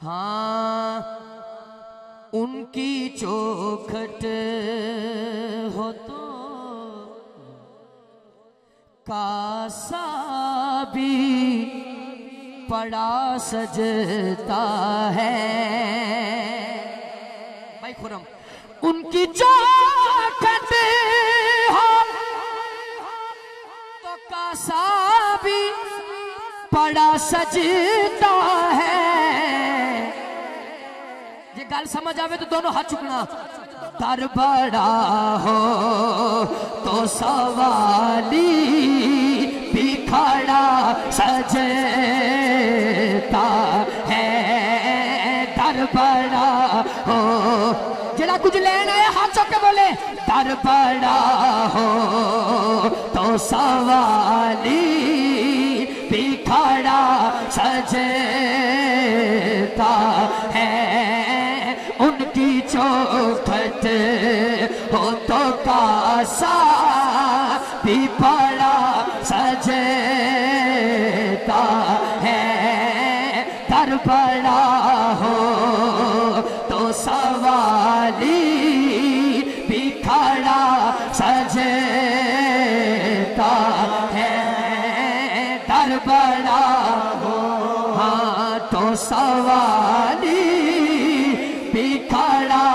ہاں ان کی چوکھٹ ہو تو کاسا بھی پڑا سجتا ہے بھائی خرم ان کی چوکھٹ ہو تو کاسا بھی پڑا سجتا ہے یہ گال سمجھ آوے تو دونوں ہاتھ چکنا در بڑا ہو تو سوالی بھی کھڑا سجتا ہے در بڑا ہو جڑا کچھ لینا ہے ہاتھ چکے بولے در بڑا ہو تو سوالی بھی کھڑا سجتا ہے ان کی چوکھٹ ہو تو کاسا بھی پڑا سجتا ہے در بڑا ہو تو سوالی بھی کھڑا سجتا ہے در بڑا ہو ہاں تو سوالی بھی کھڑا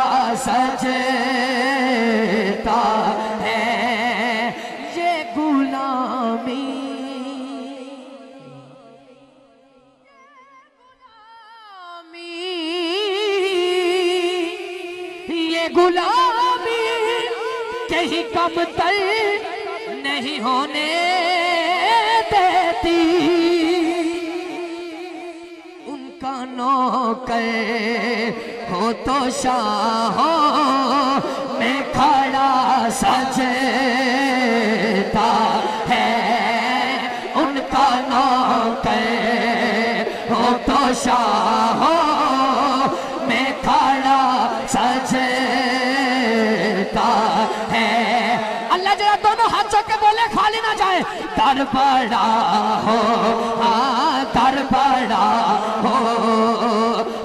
سجتا ہے یہ غلامی یہ غلامی کہیں کم تر نہیں ہونے دیتی ان کا نوکر ہو تو شاہوں میں کھڑا سجتا ہے ان کا نوکر ہو تو شاہوں میں کھڑا سجتا ہے اللہ جرا دونوں ہاتھ چوک کے بولے خالی نہ جائے در بڑا ہو در بڑا ہو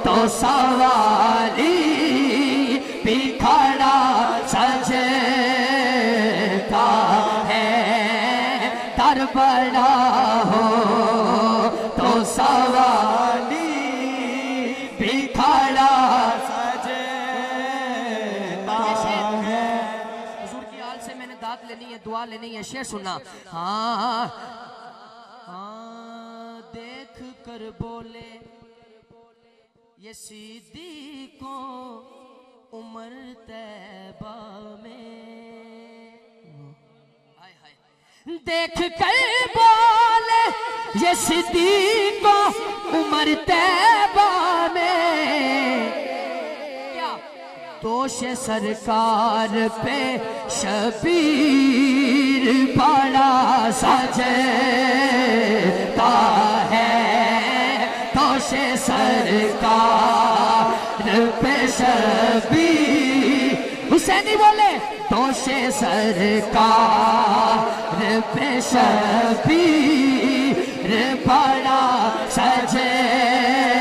تو سوالی بھی کھڑا سجتا ہے در بڑا ہو تو سوالی بھی کھڑا سجتا ہے حضور کی آل سے میں نے داد لینی ہے دعا لینی ہے شعر سننا ہاں دیکھ کر بولے یہ صدیقوں عمر طیبہ میں دیکھ کر بولے یہ صدیقوں عمر طیبہ میں کیا دوش سرکار پہ شبیر بڑا سجتا ہے دوش سرکار پہ شبیر حسینی بولے دوش سرکار پہ شبیر بڑا سجتا